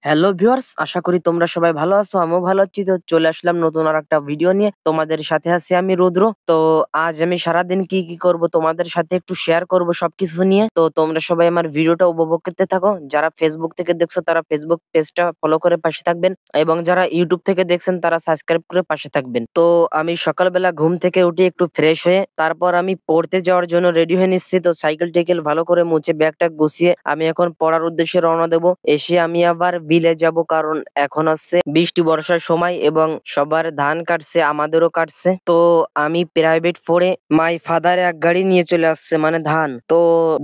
Hello viewers, আশা করি তোমরা সবাই ভালো আছো। আমিও ভালো আছি। তো চলে আসলাম নতুন আর একটা ভিডিও নিয়ে। তোমাদের সাথে আছি আমি রুদ্র। তো আজ আমি সারাদিন কি কি করব তোমাদের সাথে একটু শেয়ার করব সবকিছু নিয়ে। তো তোমরা সবাই আমার ভিডিওটা উপভোগ করতে থাকো। যারা ফেসবুক থেকে দেখছো তারা ফেসবুক পেজটা ফলো করে পাশে থাকবেন, এবং যারা ইউটিউব থেকে দেখছেন তারা সাবস্ক্রাইব করে পাশে থাকবেন। তো আমি সকালবেলা ঘুম থেকে উঠে একটু ফ্রেশ হয়ে তারপর আমি পড়তে যাওয়ার জন্য রেডি হয়ে নিচ্ছি। তো সাইকেল টেকেল ভালো করে মুছে ব্যাগটা গুছিয়ে আমি এখন পড়ার উদ্দেশ্যে রওনা দেবো। এসে আমি আবার বিলে যাব, কারণ এখন হচ্ছে বৃষ্টি বর্ষার সময় এবং সবার ধান কাটছে, আমাদেরও কাটছে। তো আমি প্রাইভেট পড়ে মাই ফাদার এক গাড়ি নিয়ে চলে আসছে, মানে ধান। তো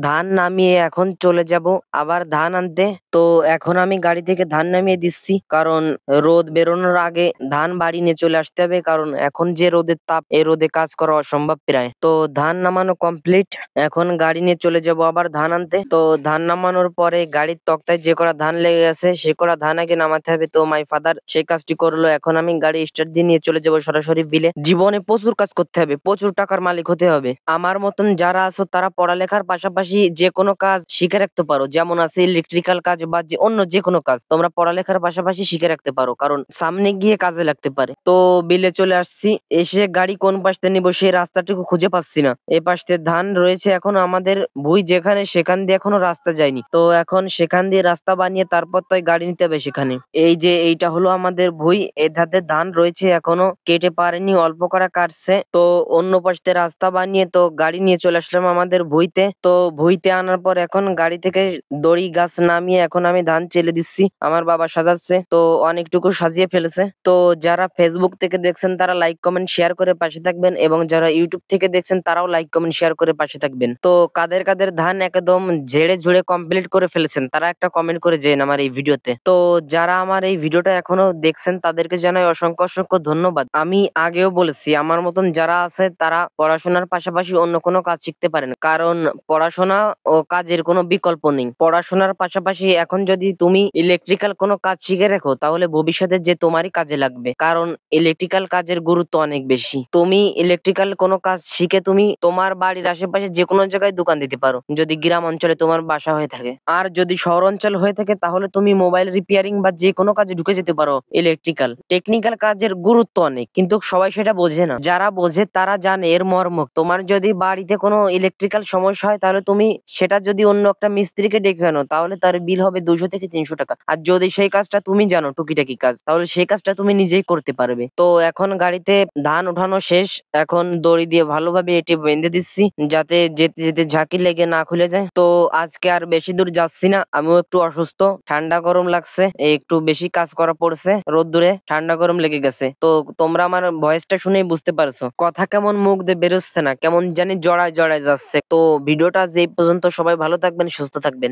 ধান নামিয়ে এখন চলে যাব আবার ধান আনতে। তো এখন আমি গাড়ি থেকে ধান নামিয়ে দিচ্ছি, কারণ রোদ বেরোনোর আগে ধান বাড়ি নিয়ে চলে আসতে হবে, কারণ এখন যে রোদের তাপ, এই রোদে কাজ করা অসম্ভব প্রায়। তো ধান নামানো কমপ্লিট, এখন গাড়ি নিয়ে চলে যাব আবার ধান আনতে। তো ধান নামানোর পরে গাড়ির তক্তায় যে করা ধান লেগে গেছে সে করা ধান আগে নামাতে হবে। তো মাই ফাদার সেই কাজটি করলো। এখন আমি গাড়ি স্টার্ট দিয়ে নিয়ে চলে যাবো সরাসরি বিলে। জীবনে প্রচুর কাজ করতে হবে, প্রচুর টাকার মালিক হতে হবে। আমার মতন যারা আছো তারা পড়ালেখার পাশাপাশি যে কোনো কাজ শিখে রাখতে পারো, যেমন আছে ইলেকট্রিক্যাল কাজ বা অন্য যে কোনো কাজ তোমরা পড়ালেখার পাশাপাশি শিখে রাখতে পারো, কারণ সামনে গিয়ে কাজে লাগতে পারে। তো বিলে চলে আসছি। এসে গাড়ি কোন পাশ থেকে নিবো সেই রাস্তাটুকু খুঁজে পাচ্ছি না। এই পাশ থেকে ধান রয়েছে, এখন আমাদের ভুই যেখানে সেখান দিয়ে এখনো রাস্তা যায়নি। তো এখন সেখান দিয়ে রাস্তা বানিয়ে তারপর তো গাড়ি নিতে হবে সেখানে। এই যে এইটা হলো আমাদের ভুই, এ ধারে ধান রয়েছে, এখনো কেটে পারেনি, অল্প করা কাটছে। তো অন্য পাশ থেকে রাস্তা বানিয়ে তো গাড়ি নিয়ে চলে আসলাম আমাদের ভুইতে। তো ভুইতে আনার পর এখন গাড়ি থেকে দড়ি গাছ নামিয়ে এখন আমি ধান চেলে দিচ্ছি। আমার বাবা সাজাচ্ছে, তো অনেকটুকু সাজিয়ে ফেলেছে। তো যারা ফেসবুক থেকে দেখছেন তারা লাইক কমেন্ট শেয়ার করে পাশে থাকবেন, এবং যারা ইউটিউব থেকে দেখছেন তারাও লাইক কমেন্ট শেয়ার করে পাশে থাকবেন। তো কাদের কাদের ধান একদম ঝেড়ে ঝুড়ে কমপ্লিট করে ফেলেছেন তারা একটা কমেন্ট করে যেন আমার এই ভিডিওতে। তো যারা আমার এই ভিডিওটা এখনো দেখছেন তাদেরকে জানাই অসংখ্য অসংখ্য ধন্যবাদ। আমি আগেও বলেছি আমার মতন যারা আছে তারা পড়াশোনার পাশাপাশি অন্য কোনো কাজ শিখতে পারেন, কারণ পড়াশোনা ও কাজের কোনো বিকল্প নেই। পড়াশোনার পাশাপাশি এখন যদি তুমি ইলেকট্রিক্যাল কোনো কাজ শিখে রাখো তাহলে ভবিষ্যতে যে তোমারই কাজে লাগবে, কারণ ইলেকট্রিক্যাল কাজের গুরুত্ব অনেক বেশি। তুমি ইলেকট্রিক্যাল কোনো কাজ শিখে তুমি তোমার বাড়ির আশেপাশে যে কোনো জায়গায় দোকান দিতে পারো, যদি গ্রাম অঞ্চলে তোমার বাসা হয়ে থাকে। আর যদি শহর অঞ্চল হয়ে থাকে তাহলে তুমি মোবাইল রিপেয়ারিং বা যে কোনো কাজে ঢুকে যেতে পারো। ইলেকট্রিক্যাল টেকনিক্যাল কাজের গুরুত্ব অনেক, কিন্তু সবাই সেটা বোঝে না। যারা বোঝে তারা জানে এর মর্ম। তোমার যদি বাড়িতে কোনো ইলেকট্রিক্যাল সমস্যা হয় তাহলে তুমি সেটা যদি অন্য একটা মিস্ত্রিকে ডেকে আনো তাহলে তার বিল হবে 200 থেকে 300 টাকা। আর যদি সেই কাজটা তুমি জানো টুকিটাকি কাজ, তাহলে সেই কাজটা তুমি নিজেই করতে পারবে। তো এখন গাড়িতে ধান ওঠানো শেষ, এখন দড়ি দিয়ে ভালোভাবে এটি বেঁধে দিচ্ছি যাতে যেতে যেতে ঝাঁকি লেগে না খুলে যায়। তো আজকে আর বেশি দূর যাচ্ছি না, আমিও একটু অসুস্থ, ঠান্ডা গরম লাগছে, একটু বেশি কাজ করা পড়ছে, রোদ্দুরে ঠান্ডা গরম লেগে গেছে। তো তোমরা আমার ভয়েসটা শুনেই বুঝতে পারছো কথা কেমন মুখ দিয়ে বেরোচ্ছে না, কেমন জানি জড়ায় জড়ায় যাচ্ছে। তো ভিডিওটা যে পর্যন্ত, সবাই ভালো থাকবেন, সুস্থ থাকবেন।